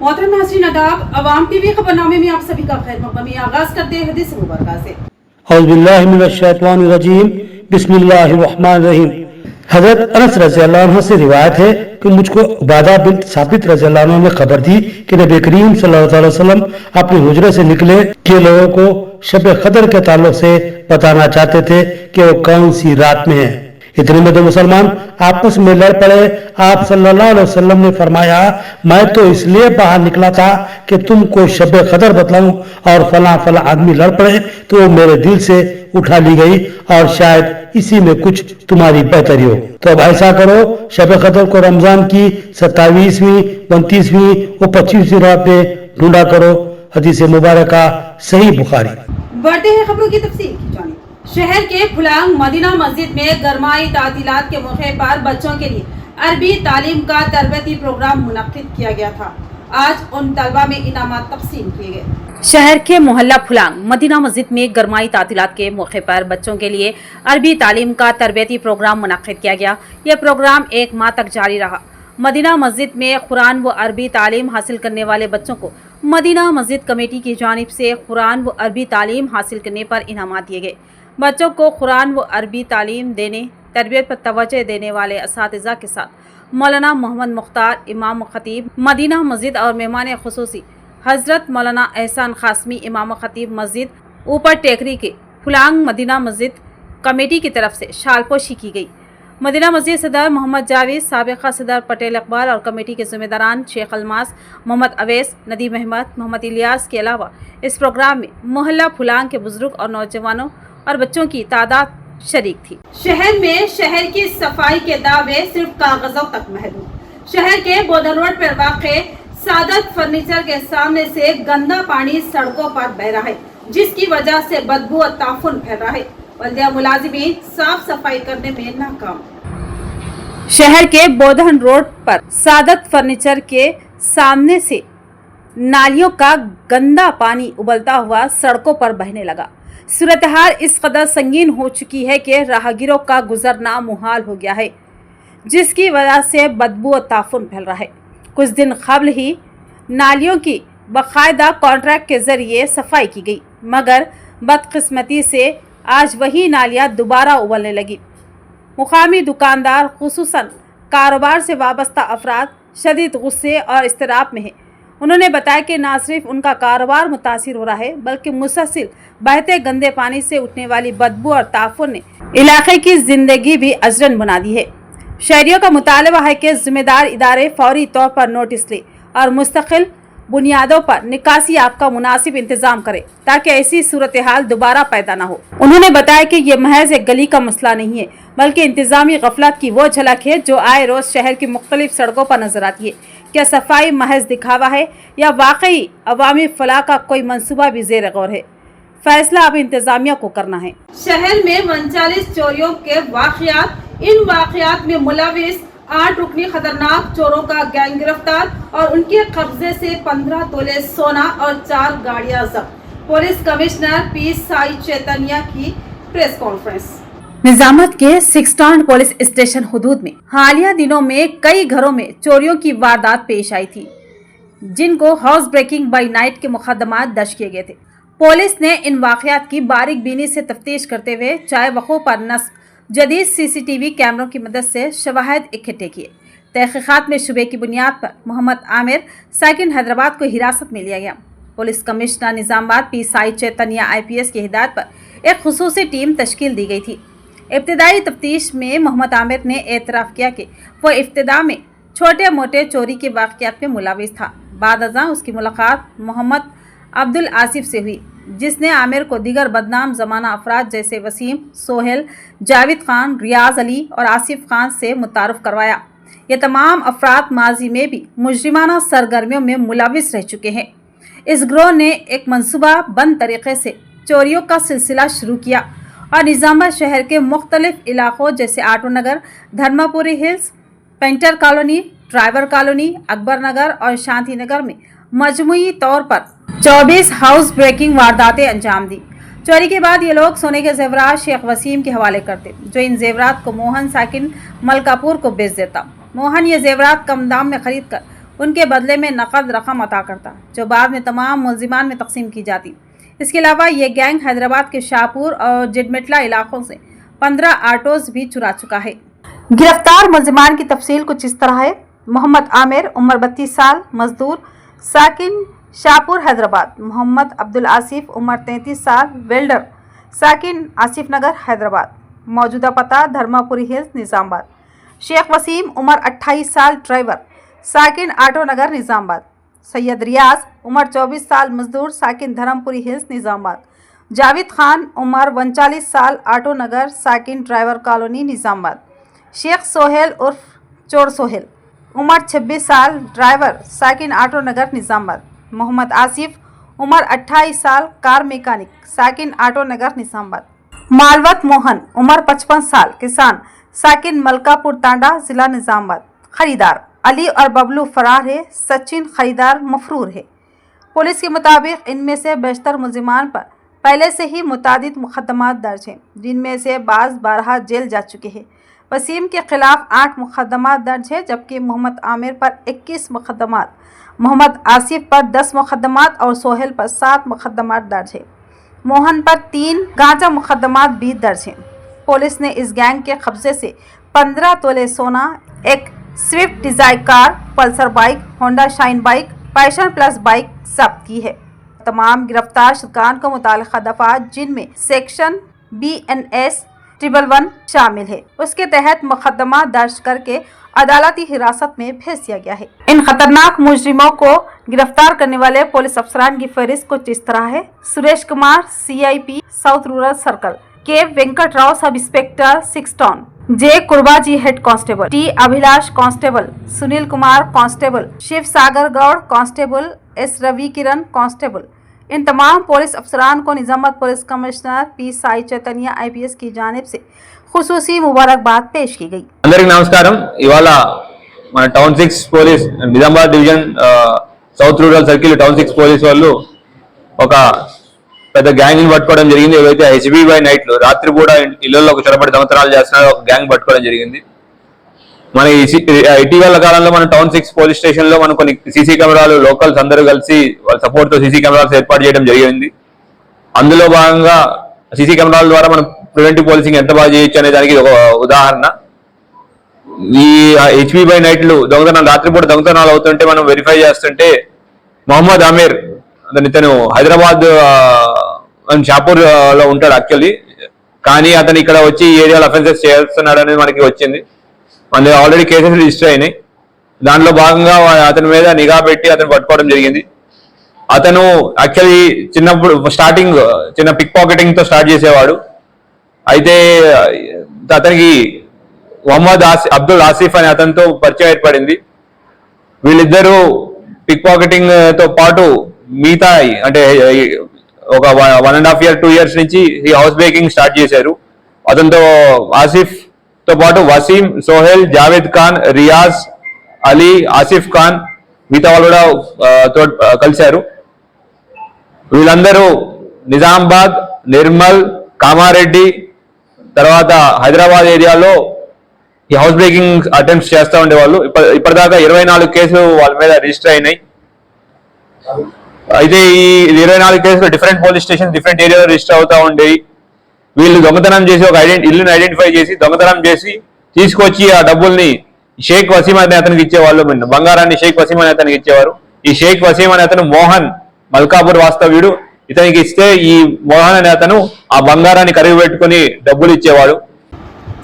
मोहतरम नाज़रीन आदाब, अवाम टीवी खबरनामे में आप सभी का खैर मक़दम। आगाज़ करते हैं हदीस मुबारक से। औज़ुबिल्लाहि मिनश्शैतानिर्रजीम, बिस्मिल्लाहिर्रहमानिर्रहीम। हज़रत अनस रज़ियल्लाहु अन्हु से रिवायत है कि मुझको उबादा बिन साबित रज़ियल्लाहु अन्हु ने खबर दी कि नबी करीम सल्लल्लाहु अलैहि वसल्लम अपने हुजरे से निकले कि लोगों को शब कदर के ताल्लुक से बताना चाहते थे कि वो कौन सी रात में है। इतने में तो मुसलमान आपस में लड़ पड़े। आप सल्लल्लाहु अलैहि वसल्लम ने फरमाया, मैं तो इसलिए बाहर निकला था कि तुमको शब कदर बतलाऊं, और फला फला आदमी लड़ पड़े तो वो मेरे दिल से उठा ली गई, और शायद इसी में कुछ तुम्हारी बेहतरी हो। तो अब ऐसा करो, शब कदर को रमजान की 27वीं, 29वीं और 25वीं रात में ढूंढा करो। हदीस मुबारक सही बुखारी। बढ़ते हैं खबरों की तफसील की जानिब। शहर के फुलांग मदीना मस्जिद में गरमाई तातीलात के मौके पर बच्चों के लिए अरबी तालीम का तरबती प्रोग्राम मुनक्किद किया गया था। आज उन तलबा में इनामात तकसीम किए गए। शहर के मोहल्ला फुलांग मदीना मस्जिद में गरमाई तातीलात के मौके पर बच्चों के लिए अरबी तालीम का तरबती प्रोग्राम मुनक्किद किया गया। यह प्रोग्राम 1 माह तक जारी रहा। मदीना मस्जिद में कुरान व अरबी तालीम हासिल करने वाले बच्चों को मदीना मस्जिद कमेटी की जानिब से कुरान व अरबी तालीम हासिल करने पर इनामात दिए गए। बच्चों को कुरान व अरबी तालीम देने, तरबियत पर तवज्जो देने वाले असातिज़ा के साथ मौलाना मोहम्मद मुख्तार इमाम खतीब मदीना मस्जिद और मेहमान खुसूसी हज़रत मौलाना एहसान क़ासमी इमाम खतीब मस्जिद ऊपर टेकरी के फुलांग मदीना मस्जिद कमेटी की तरफ से शालपोशी की गई। मदीना मस्जिद सदर मोहम्मद जावेद, साबिक़ा सदर पटेल इकबाल और कमेटी के ज़िम्मेदारान शेख अलमास, मोहम्मद अवैस, नदीम अहमद, मोहम्मद इलियास के अलावा इस प्रोग्राम में मोहल्ला फुलांग के बुजुर्ग और नौजवानों और बच्चों की तादाद शरीक थी। शहर में शहर की सफाई के दावे सिर्फ कागजों तक महदूद। शहर के बोधन रोड पर वाक़े सादत फर्नीचर के सामने से गंदा पानी सड़कों पर बह रहा है, जिसकी वजह से बदबू और ताफुन फैल रहा है। बल्दिया मुलाजिमीन साफ सफाई करने में नाकाम। शहर के बोधन रोड पर सादत फर्नीचर के सामने से नालियों का गंदा पानी उबलता हुआ सड़कों पर बहने लगा। सूरत-ए-हाल इस कदर संगीन हो चुकी है कि राहगीरों का गुजरना मुहाल हो गया है, जिसकी वजह से बदबू और ताफुन फैल रहा है। कुछ दिन कबल ही नालियों की बाकायदा कॉन्ट्रैक्ट के जरिए सफाई की गई, मगर बदकिस्मती से आज वही नालियां दोबारा उबलने लगी। मुकामी दुकानदार खुसूसन कारोबार से वाबस्ता अफराद शदीद गुस्से और इस्तराब में हैं। उन्होंने बताया कि न सिर्फ उनका कारोबार मुतासिर हो रहा है, बल्कि मुसलसिल बहते गंदे पानी से उठने वाली बदबू और ताफुन ने इलाके की जिंदगी भी अजरन बना दी है। शहरियों का मुतालबा है कि जिम्मेदार इदारे फौरी तौर पर नोटिस ले और मुस्तकिल बुनियादों पर निकासी आपका मुनासिब इंतजाम करे, ताकि ऐसी सूरत हाल दोबारा पैदा न हो। उन्होंने बताया कि ये महज एक गली का मसला नहीं है, बल्कि इंतजामी गफलत की वो झलक है जो आए रोज शहर की मुख्तलिफ सड़कों पर नजर आती है। क्या सफाई महज दिखावा है या वाकई अवामी फलाह का कोई मंसूबा भी ज़ेर गौर है? फैसला अब इंतजामिया को करना है। शहर में 39 चोरियों के वाक़यात। इन वाक़यात में मुलविस 8 रुकनी खतरनाक चोरों का गैंग गिरफ्तार और उनके कब्जे से 15 तोले सोना और 4 गाड़ियां जब्त। Police commissioner P Sai Chaitanya की प्रेस कॉन्फ्रेंस। निजामत के 6 टाउन पुलिस स्टेशन हुदूद में हालिया दिनों में कई घरों में चोरियों की वारदात पेश आई थी, जिनको हाउस ब्रेकिंग बाई नाइट के मुकदमात दर्ज किए गए थे। पुलिस ने इन वाक़यात की बारीक बीनी से तफ्तीश करते हुए चाय वक़ों पर नस्ब जदीद CCTV कैमरों की मदद से शवाहिद इकट्ठे किए। तहक़ीक़ात में शुबे की बुनियाद पर मोहम्मद आमिर साकिन हैदराबाद को हिरासत में लिया गया। Police commissioner Nizamabad P Sai Chaitanya IPS की हिदायत पर एक खुसूसी टीम तश्कील दी गई थी। इब्तिदाई तफ्तीश में मोहम्मद आमिर ने एतराफ़ किया कि वो इब्तिदा में छोटे मोटे चोरी के वाक़यात में मुलविस था। बाद अज़ां उसकी मुलाकात मोहम्मद अब्दुल आसिफ से हुई, जिसने आमिर को दीगर बदनाम ज़माना अफराद जैसे वसीम, सोहेल, जावेद खान, रियाज अली और आसिफ खान से मुतारफ़ करवाया। ये तमाम अफराद माजी में भी मुजरिमाना सरगर्मियों में मुलविस रह चुके हैं। इस गिरोह ने एक मनसूबा बंद तरीके से चोरियों का सिलसिला शुरू किया और निज़ामाबाद शहर के मुख्तलिफ इलाकों जैसे Auto Nagar, Dharmapuri hills, painter colony, driver colony, Akbar Nagar और शांति नगर में मजमूई तौर पर 24 हाउस ब्रेकिंग वारदातें अंजाम दी। चोरी के बाद ये लोग सोने के जेवरात शेख वसीम के हवाले करते, जो इन जेवरात को मोहन साकिन मलकापुर को बेच देता। मोहन ये जेवरात कम दाम में खरीद कर उनके बदले में नकद रकम अता करता, जो बाद में तमाम मुलजिमान में तकसीम की जाती। इसके अलावा ये गैंग हैदराबाद के शाहपुर और जिडमिटला इलाकों से 15 ऑटोज भी चुरा चुका है। गिरफ्तार मुलजिमान की तफसील कुछ इस तरह है। मोहम्मद आमिर, उम्र 32 साल, मजदूर, साकिन शाहपुर हैदराबाद। मोहम्मद अब्दुल आसिफ, उम्र 33 साल, वेल्डर, साकिन आसिफ नगर हैदराबाद। मौजूदा पता धर्मापुरी हिल्स निजामाबाद। शेख वसीम, उम्र 28 साल, ड्राइवर, साकिन आटो नगर निजामाबाद। सैयद रियाज, उम्र 24 साल, मजदूर, साकिन धर्मपुरी हिल्स निजामाबाद। जावेद खान, उम्र 39 साल, आटो नगर, साकिन ड्राइवर कॉलोनी निजामाबाद। शेख सोहेल उर्फ चोर सोहेल, उम्र 26 साल, ड्राइवर, साकिन आटो नगर निजामाबाद। मोहम्मद आसिफ, उम्र 28 साल, कार मैकेनिक, साकिन आटो नगर निजामाबाद। मालवत मोहन, उम्र 55 साल, किसान, साकिन मलकापुर तांडा, जिला निजामाबाद। खरीदार अली और बबलू फरार है, सचिन खरीदार मफरूर है। पुलिस के मुताबिक इनमें से बेशतर मुलजिमान पर पहले से ही मुतादिद मुकदमात दर्ज हैं, जिनमें से बाज़ 12 जेल जा चुके हैं। वसीम के खिलाफ 8 मुकदमात दर्ज है, जबकि मोहम्मद आमिर पर 21 मुकदमात, मोहम्मद आसिफ पर 10 मुकदमात और सोहेल पर 7 मुकदमात दर्ज है। मोहन पर 3 गांजा मुकदमात भी दर्ज हैं। पुलिस ने इस गैंग के कब्जे से 15 तोले सोना, एक Swift Dzire car, Pulsar bike, Honda Shine bike, Passion plus bike जब्त की है। तमाम गिरफ्तार शुदगान को मुतालिका दफात, जिनमें सेक्शन BNS 111 शामिल है, उसके तहत मुकदमा दर्ज करके अदालती हिरासत में भेज दिया गया है। इन खतरनाक मुजरिमों को गिरफ्तार करने वाले पुलिस अफसरान की फहरिस्त कुछ इस तरह है। Suresh Kumar, CIP south rural circle, K Venkat Rao sub inspector 6 town, J Kurbaji head constable, T Abhilash constable, Sunil Kumar constable, Shiv Sagar Goud constable, S Ravi Kiran constable. इन तमाम पुलिस अफसरान को निजामत police commissioner P Sai Chaitanya IPS की जानिब से खुसूसी मुबारकबाद पेश की गई। అందరికీ నమస్కారం। ఇవాళ మన town 6 police Nizamabad division south rural circle town 6 police వాళ్ళు ఒక పెద్ద గ్యాంగ్ ని పట్టుకోవడం జరిగింది। ఏవైతే HB బై నైట్ లో రాత్రి కూడా ఇళ్లలోకి చొరబడి దొంగతనాలు చేస్తున్నారో ఒక గ్యాంగ్ పట్టుకోవడం జరిగింది। మన ఇటీవల కాలంలో మన టౌన్ 6 పోలీస్ స్టేషన్ లో మనం కొన్ని సీసీ కెమెరాలు లోకల్స్ అందరూ కలిసి వాళ్ళ సపోర్ట్ తో సీసీ కెమెరాలు ఏర్పాటు చేయడం జరిగింది। అందులో భాగంగా సీసీ కెమెరాల ద్వారా మనం ప్రివెంటివ్ పోలీసింగ్ ఎంత బాగా చేయొచ్చు అనే దానికి ఒక ఉదాహరణ। ఈ HB బై నైట్లు దొంగతనాలు రాత్రిపూట దొంగతనాలు అవుతుంటే మనం వెరిఫై చేస్తుంటే మొహమ్మద్ ఆమీర్ ఇతను హైదరాబాద్ షాపూర్ లో ఉంటాడు యాక్చువల్లీ, కానీ అతను ఇక్కడ వచ్చి ఏరియాలో అఫెన్సెస్ చేస్తున్నాడు అనేది మనకి వచ్చింది। మన ఆల్రెడీ కేసెస్ రిజిస్టర్ అయినాయి। దాంట్లో భాగంగా అతని మీద నిఘా పెట్టి అతను పట్టుకోవడం జరిగింది। అతను యాక్చువల్లీ చిన్నప్పుడు స్టార్టింగ్ చిన్న పిక్ పాకెటింగ్ తో స్టార్ట్ చేసేవాడు। అయితే అతనికి మొహమ్మద్ అబ్దుల్ ఆసిఫ్ అనే అతనితో పరిచయం ఏర్పడింది। వీళ్ళిద్దరూ పిక్ పాకెటింగ్ తో పాటు మిగతా అంటే ఒక 1.5 year 2 years నుంచి ఈ హౌస్ బ్రేకింగ్ స్టార్ట్ చేశారు। అతనితో ఆసిఫ్ తో పాటు వసీం, సోహెల్, జావేద్ ఖాన్, రియాజ్, అలీ, ఆసిఫ్ ఖాన్ మిగతా వాళ్ళు కూడా కలిశారు। వీళ్ళందరూ నిజామాబాద్, నిర్మల్, కామారెడ్డి తర్వాత హైదరాబాద్ ఏరియాలో ఈ హౌస్ బ్రేకింగ్ అటెంప్ట్స్ చేస్తూ ఉండేవాళ్ళు। ఇప్పటిదాకా 24 కేసులు వాళ్ళ మీద రిజిస్టర్ అయినాయి। అయితే ఈ 24 కేసులు డిఫరెంట్ పోలీస్ స్టేషన్ డిఫరెంట్ ఏరియాలో రిజిస్టర్ అవుతా ఉండేవి। వీళ్ళు దొంగతనం చేసి ఒక ఇల్లుని ఐడెంటిఫై చేసి దొంగతనం చేసి తీసుకొచ్చి ఆ డబ్బుల్ని షేక్ వసీం అనే అతనికి ఇచ్చేవాళ్ళు, బంగారాన్ని షేక్ వసీం అనే అతనికి ఇచ్చేవారు। ఈ షేక్ వసీం అనే అతను మోహన్ మల్కాపూర్ వాస్తవ్యుడు। ఇతనికి ఇస్తే ఈ మోహన్ అనే అతను ఆ బంగారాన్ని కరిగి పెట్టుకుని డబ్బులు ఇచ్చేవాడు।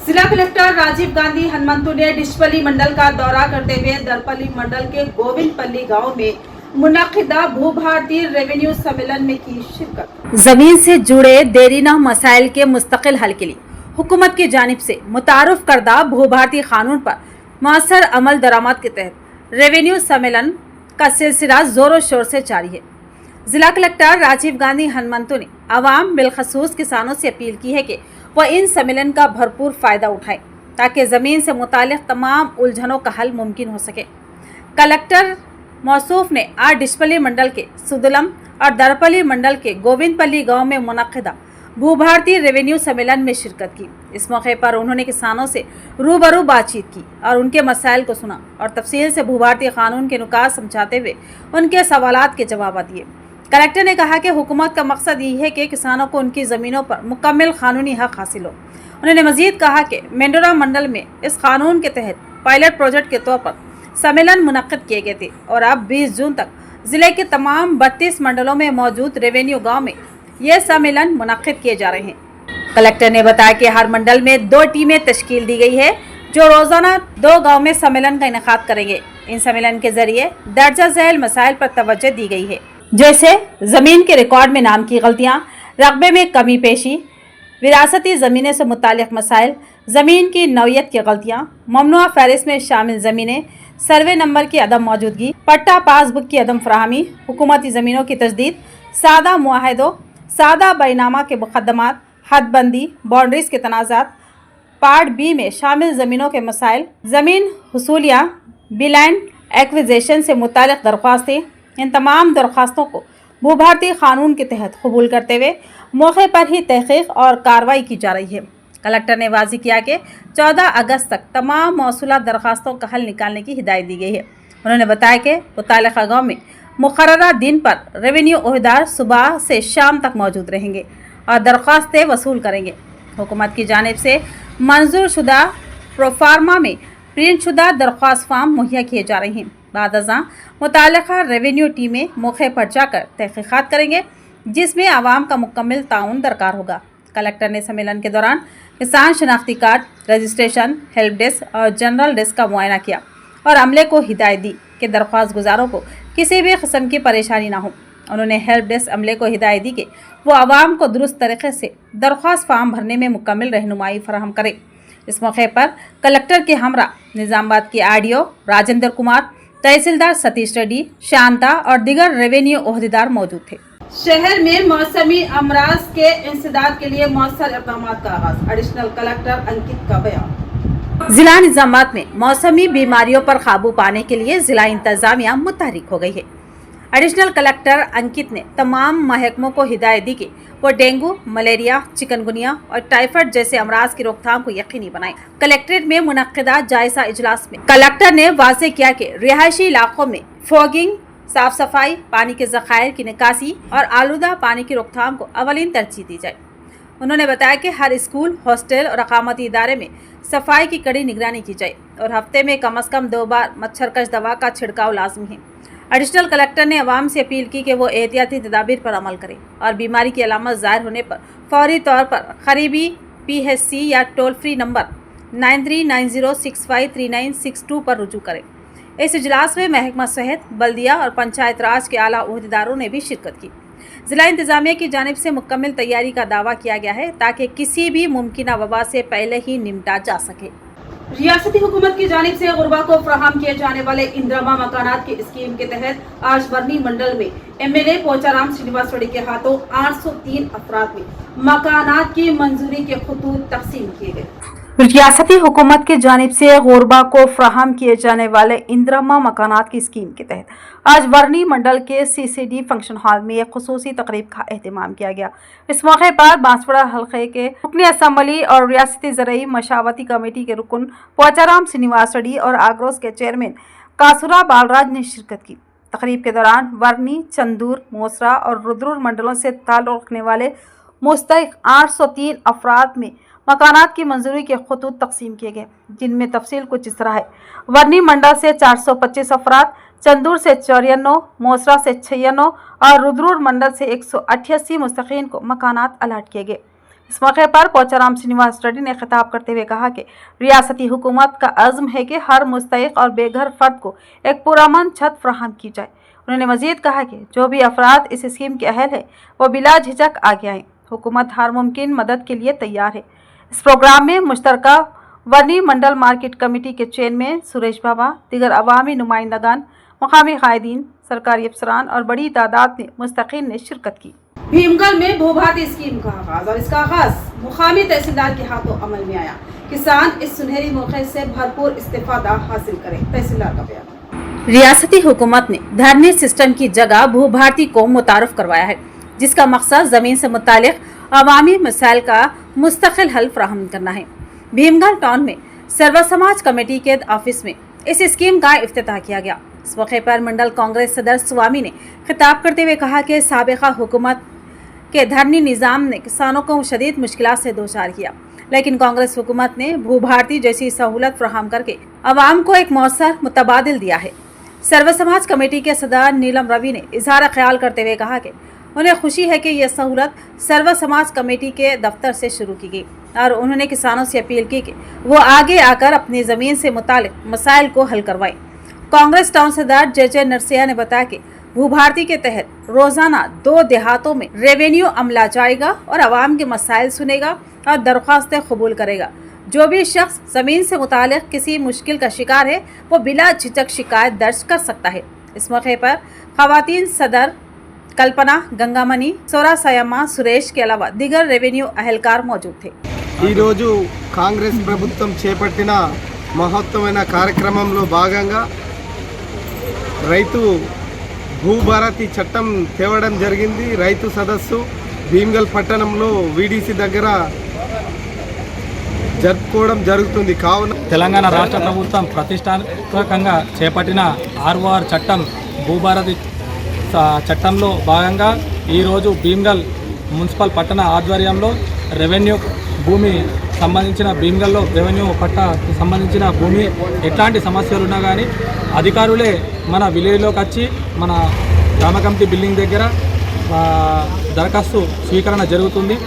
जिला कलेक्टर राजीव गांधी हनुमंतु ने डिशपल्ली मंडल का दौरा करते हुए दरपल्ली मंडल के गोविंदपल्ली गांव में मुनक्किदा भू भारतीय रेवेन्यू सम्मेलन में की शिरकत। जमीन से जुड़े देरीना मसाइल के मुस्तकिल हल के लिए हुकूमत की जानिब से मुतारुफ करदा भू भारतीय कानून पर मौसर अमल दरामद के तहत रेवेन्यू सम्मेलन का सिलसिला जोरों शोर से जारी है। जिला कलेक्टर राजीव गांधी हनुमंतु ने आवाम बिलखसूस किसानों से अपील की है कि वह इन सम्मेलन का भरपूर फ़ायदा उठाए ताकि ज़मीन से मुतालिक तमाम उलझनों का हल मुमकिन हो सके। कलेक्टर मौसूफ ने आज डिशपल्ली मंडल के सुदलम और दरपल्ली मंडल के गोविंदपल्ली गांव में मुनक्किदा भू भारतीय रेवेन्यू सम्मेलन में शिरकत की। इस मौके पर उन्होंने किसानों से रूबरू बातचीत की और उनके मसाइल को सुना और तफसील से भू भारतीय कानून के नुकात समझाते हुए उनके सवालात के जवाब दिए। कलेक्टर ने कहा कि हुकूमत का मकसद यही है कि किसानों को उनकी ज़मीनों पर मुकम्मल कानूनी हक हासिल हो। उन्होंने मजीद कहा कि मेंडोरा मंडल में इस कानून के तहत पायलट प्रोजेक्ट के तौर पर सम्मेलन मुनक्किद किए गए थे और अब 20 जून तक जिले के तमाम 32 मंडलों में मौजूद रेवेन्यू गांव में ये सम्मेलन मुनक्किद किए जा रहे हैं। कलेक्टर ने बताया कि हर मंडल में 2 टीमें तश्कील दी गई है जो रोजाना 2 गांव में सम्मेलन का इनेकाद करेंगे। इन सम्मेलन के जरिए दर्जा झेल मसाइल पर तवज्जो दी गई है, जैसे जमीन के रिकॉर्ड में नाम की गलतियां, रकबे में कमी पेशी, विरासती ज़मीनें से मुतालिक मसाइल, ज़मीन की नौयत की गलतियाँ, ममनुआ फहरिस्त में शामिल ज़मीनें, सर्वे नंबर की अदम मौजूदगी, पट्टा पासबुक की अदम फराहमी, हुकूमती ज़मीनों की तजदीद, सादा मुआहदों, सादा बैनामा के मुकदमात, हदबंदी, बाउंड्रीज के तनाज़ात, पार्ट बी में शामिल ज़मीनों के मसाइल, ज़मीन हुसूलिया, बिलैंड एक्विजिशन से मुतालिक दरख्वास्तें। इन तमाम दरख्वास्तों को भू भारतीय कानून के तहत कबूल करते हुए मौके पर ही तहकीक और कार्रवाई की जा रही है। कलेक्टर ने वाज़ेह किया कि 14 अगस्त तक तमाम मौसूला दरख्वास्तों का हल निकालने की हिदायत दी गई है। उन्होंने बताया कि मुताल्लिक़ा गाँव में मुक़र्ररा दिन पर रेवेन्यू ओहदेदार सुबह से शाम तक मौजूद रहेंगे और दरख्वास्तें वसूल करेंगे। हुकूमत की जानिब से मंजूर शुदा प्रोफार्मा में प्रिंट शुदा दरख्वास्त फार्म मुहैया किए जा रहे हैं। बाद अज़ां मुताल्लिक़ा रेवेन्यू टीमें मौके पर जाकर तहक़ीक़ात करेंगे, जिसमें आवाम का मुकम्मल ताउन दरकार होगा। कलेक्टर ने सम्मेलन के दौरान किसान शनाख्ती कार्ड, रजिस्ट्रेशन, हेल्प डेस्क और जनरल डेस्क का मुआयना किया और अमले को हिदायत दी कि दरख्वास्त गुजारों को किसी भी किस्म की परेशानी ना हो। उन्होंने हेल्प डेस्क अमले को हिदायत दी कि वो आवाम को दुरुस्त तरीके से दरख्वास्त फार्म भरने में मुकम्मल रहनुमाई फराहम करे। इस मौके पर कलेक्टर के हमरा निज़ामाबाद की आरडीओ राजेंद्र कुमार, तहसीलदार सतीश रेड्डी, शांता और दीगर रेवेन्यू ओहदेदार मौजूद थे। शहर में मौसमी अमराज के इंसदाद के लिए मौसर इक़दाम का आगाज। एडिशनल कलेक्टर अंकित का बयान। जिला निज़ामाबाद में मौसमी बीमारियों पर काबू पाने के लिए जिला इंतजामिया मुतहरिक हो गई है। एडिशनल कलेक्टर अंकित ने तमाम महकमों को हिदायत दी कि वो डेंगू, मलेरिया, चिकनगुनिया और टाइफाइड जैसे अमराज की रोकथाम को यकीनी बनाएं। कलेक्ट्रेट में मुनक्किदा जायजा इजलास में कलेक्टर ने वाज़ेह किया कि रिहायशी इलाकों में फॉगिंग, साफ सफाई, पानी के ज़खायर की निकासी और आलूदा पानी की रोकथाम को अवलीन तरजीह दी जाए। उन्होंने बताया कि हर स्कूल, हॉस्टल और अकामती इदारे में सफाई की कड़ी निगरानी की जाए और हफ्ते में कम अज़ कम 2 बार मच्छरकश दवा का छिड़काव लाजमी है। एडिशनल कलेक्टर ने अवाम से अपील की कि वो एहतियाती तदाबीर पर अमल करें और बीमारी की अलामत ज़ाहिर होने पर फौरी तौर पर करीबी PHC या टोल फ्री नंबर 9390653962 पर रुजू करें। इस इजलास में महकमा सेहत, बल्दिया और पंचायत राज के आला ओहदेदारों ने भी शिरकत की। जिला इंतजामिया की जानिब से मुकम्मल तैयारी का दावा किया गया है ताकि किसी भी मुमकिन वबा से पहले ही निपटा जा सके। रियासती हुकूमत की जानिब से गुरबा को फराहम किए जाने वाले इंदिरामा मकानात की स्कीम के तहत आज वर्नी मंडल में MLA पोचाराम श्रीनिवास रेड्डी के हाथों 803 अफराद में मकानात की मंजूरी के खतूत तकसीम किए गए। रियासती हुकूमत की जानिब से गुरबा को फराहम किए जाने वाले इंदिरामा मकानात की स्कीम के तहत आज वर्नी मंडल के CCD फंक्शन हॉल में एक खुसूसी तकरीब का एहतमाम किया गया। इस मौके पर बांसवाड़ा हल्के के रुकन असम्बली और रियासती ज़रई मशावती कमेटी के रुकन पोचाराम श्रीनिवास रेड्डी और आग्रोस के चेयरमैन कासुरा बालराज ने शिरकत की। तकरीब के दौरान वर्नी, चंदूर, मोसरा और रुद्रुर मंडलों से ताल्लुक़ रखने वाले मुस्तहिक़ 803 अफराद में मकानात की मंजूरी के खतूत तकसीम किए गए, जिनमें तफसील कुछ इस तरह है। वर्नी मंडल से 425 अफराद, चंदूर से 94, मोसरा से 96 और रुद्रुर मंडल से 188 मुस्तकीन को मकानात अलाट किए गए। इस मौके पर पोचाराम श्रीनिवास रेड्डी ने खिताब करते हुए कहा कि रियासती हुकूमत का अज़्म है कि हर मुस्तहिक़ और बेघर फर्द को एक पुरअमन छत फराहम की जाए। उन्होंने मजीद कहा कि जो भी अफराद इस स्कीम के अहल है वो बिला झिझक आगे आएँ। हुकूमत हर मुमकिन मदद के लिए तैयार है। इस प्रोग्राम में मुश्तरका वर्नी मंडल मार्केट कमेटी के चेयरमैन सुरेश बाबा, दीगर अवामी नुमाइंदगान, मकामी कायदीन, सरकारी अफसरान और बड़ी तादाद में मुस्तकीन ने शिरकत की। भीमगढ़ में भू भारती स्कीम का आगाज और इसका आगाज मुकामी तहसीलदार के हाथों अमल में आया। किसान इस सुनहरी मौके से भरपूर इस्तेफादा हासिल करें। तहसीलदार का बयान। रियासती हुकूमत ने धरनी सिस्टम की जगह भू भारती को मुतारफ करवाया है, जिसका मकसद ज़मीन से मुतालिक अवामी मसाइल का मुस्तकिल हल फराहम करना है। भीमगढ़ टाउन में सर्व समाज कमेटी के ऑफिस में इस स्कीम का इफ्तिताह किया गया। इस मौके पर मंडल कांग्रेस सदर स्वामी ने खिताब करते हुए कहा कि साबिका हुकूमत के धरनी निज़ाम ने किसानों को शदीद मुश्किलात से दो चार किया, लेकिन कांग्रेस हुकूमत ने भू भारती जैसी सहूलत फराहम करके अवाम को एक मौसर मुतबादिल दिया है। सर्व समाज कमेटी के सदर नीलम रवि ने इजहार ख्याल करते हुए कहा कि उन्हें खुशी है कि यह सहूलत सर्व समाज कमेटी के दफ्तर से शुरू की गई और उन्होंने किसानों से अपील की कि वो आगे आकर अपनी ज़मीन से मुतालिक मसाइल को हल करवाएं। कांग्रेस टाउन सदर जे नरसिया ने बताया कि भू भारती के तहत रोजाना 2 देहातों में रेवेन्यू अमला जाएगा और आवाम के मसाइल सुनेगा और दरख्वास्तें कबूल करेगा। जो भी शख्स ज़मीन से मुतालिक किसी मुश्किल का शिकार है वो बिला झिझक शिकायत दर्ज कर सकता है। इस मौके पर खवातीन सदर कल्पना, गंगामणि, सोरा सयम्मा, सुरेश के अलावा दिगर रेवेन्यू अहलकार मौजूद थे। ఈ రోజు కాంగ్రెస్ ప్రభుత్వం చేపట్టిన మహత్తరమైన కార్యక్రమంలో భాగంగా రైతు భూభారతి చట్టం తేవడం జరిగింది। రైతు సదస్సు భీమ్గల్ పట్టణంలో వీడీసీ దగ్గర జరుపుకోవడం జరుగుతుంది। కావున తెలంగాణ రాష్ట్ర ప్రభుత్వం ప్రతిష్టాత్మకంగా చేపట్టిన ఆర్ఓఆర్ చట్టం భూభారతి చట్టంలో భాగంగా ఈరోజు భీమ్గల్ మున్సిపల్ పట్టణ ఆధ్వర్యంలో రెవెన్యూ భూమి సంబంధించిన భీమ్గల్లో రెవెన్యూ పట్టాకి సంబంధించిన భూమి ఎట్లాంటి సమస్యలు ఉన్నా కానీ అధికారులే మన విలేజ్లోకి వచ్చి మన గ్రామ కమిటీ బిల్డింగ్ దగ్గర దరఖాస్తు స్వీకరణ జరుగుతుంది।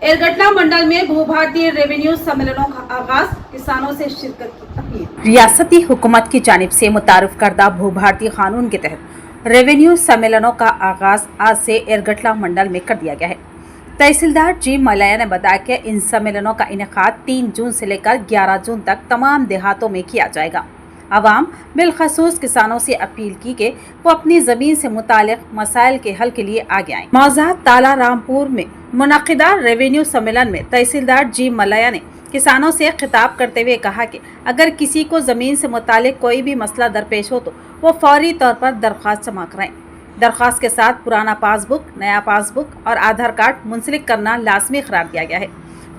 एरगटला मंडल में भू भारतीय रेवेन्यू सम्मेलनों का आगाज, किसानों से शिरकत की अपील। रियासती हुकूमत की जानिब से मुतारिफ करदा भू भारतीय कानून के तहत रेवेन्यू सम्मेलनों का आगाज आज से एरगटला मंडल में कर दिया गया है। तहसीलदार जी मलया ने बताया कि इन सम्मेलनों का इनेकाद 3 जून से लेकर 11 जून तक तमाम देहातों में किया जाएगा। अवाम बिलखसूस किसानों से अपील की कि वो अपनी ज़मीन से मुतालिक मसाइल के हल के लिए आगे आएं। मौज़ाद ताला रामपुर में मुनक़िदा रेवेन्यू सम्मेलन में तहसीलदार जी मलया ने किसानों से खिताब करते हुए कहा कि अगर किसी को ज़मीन से मुतालिक कोई भी मसला दरपेश हो तो वो फौरी तौर पर दरख्वास्त जमा कराएं। दरख्वास्त के साथ पुराना पासबुक, नया पासबुक और आधार कार्ड मुंसलिक करना लाजमी करार दिया गया है।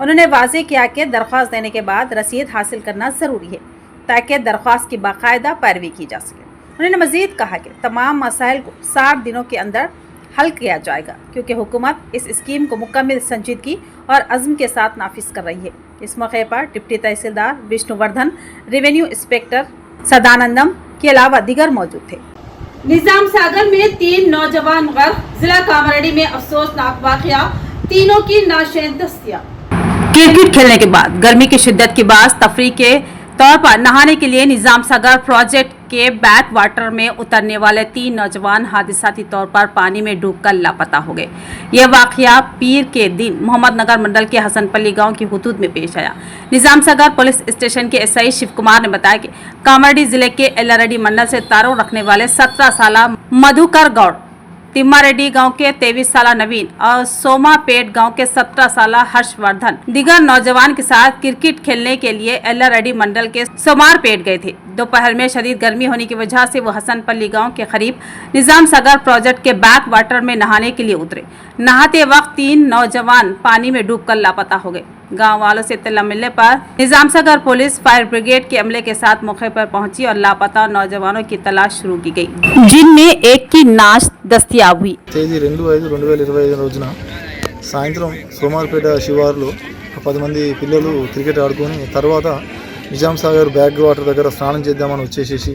उन्होंने वाज़ेह किया कि दरख्वास्त देने के बाद रसीद हासिल करना ज़रूरी है ताकि दरख्वास्त की बाकायदा पैरवी की जा सके। उन्होंने मज़ीद कहा कि तमाम मसाइल को 60 दिनों के अंदर हल किया जाएगा क्योंकि हुकूमत इस स्कीम को मुकम्मल संजीदगी और अज़्म के साथ नाफिज कर रही है। इस मौके पर डिप्टी तहसीलदार विष्णुवर्धन, रेवेन्यू इंस्पेक्टर सदानंदम के अलावा दिगर मौजूद थे। निजाम सागर में 3 नौजवान गर्क, जिला कामारेड्डी में अफसोसनाक वाकया, तीनों की नाशेदस्तियां। क्रिकेट खेलने के बाद गर्मी की शिद्दत के बाद तफरीह के तौर पर नहाने के लिए निजाम सागर प्रोजेक्ट के बैक वाटर में उतरने वाले 3 नौजवान हादसाती तौर पर पानी में डूबकर लापता हो गए। यह वाकया पीर के दिन मोहम्मद नगर मंडल के हसनपल्ली गांव की हुदूद में पेश आया। निजाम सागर पुलिस स्टेशन के एसआई शिव कुमार ने बताया कि कामारेड्डी जिले के एल्लारेड्डी मंडल से तारुफ रखने वाले 17 साल मधुकर गौड़, तिम्मारेड्डी गांव के 23 साल नवीन और सोमापेट गांव के 17 साल हर्षवर्धन दिगर नौजवान के साथ क्रिकेट खेलने के लिए एल्लारेड्डी मंडल के सोमारपेट गए थे। दोपहर में शदीद गर्मी होने की वजह से वो हसनपल्ली गांव के करीब निजाम सागर प्रोजेक्ट के बैक वाटर में नहाने के लिए उतरे। नहाते वक्त 3 नौजवान पानी में डूबकर लापता हो गए। गांव वालों से इत्तला मिलने पर निजाम सागर पुलिस फायर ब्रिगेड के अमले के साथ मौके पर पहुंची और लापता नौजवानों की तलाश शुरू की गई, जिनमें एक की नाश दस्तयाब हुई। తేదీ 2/5/2025 రోజున సాయంత్రం సోమార్పేట శివారులో 10 మంది పిల్లలు క్రికెట్ ఆడుకొని తర్వాత నిజాం సాగర్ బ్యాక్ వాటర్ దగ్గర స్నానం చేద్దామని వచ్చేసేసి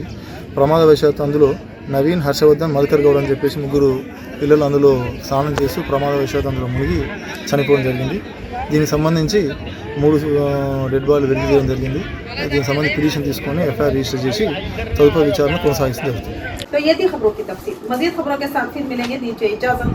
ప్రమాదవశాత్తు అందులో నవీన్, హర్షవర్ధన్, మధుకర్ గౌడ్ అని చెప్పేసి 3 పిల్లలు అందులో స్నానం చేస్తూ ప్రమాదవశాత్తు అందులో మునిగి చనిపోవడం జరిగింది। దీనికి సంబంధించి 3 డెడ్ బాడీలు వెలికి తీయడం జరిగింది। దీనికి సంబంధించి పిటిషన్ తీసుకొని ఎఫ్ఐఆర్ రిజిస్టర్ చేసి తదుపరి విచారణ కొనసాగిస్తుంది। तो ये थी खबरों की तफसील। मजीद खबरों के साथ फिर मिलेंगे, दीजिए इजाजत।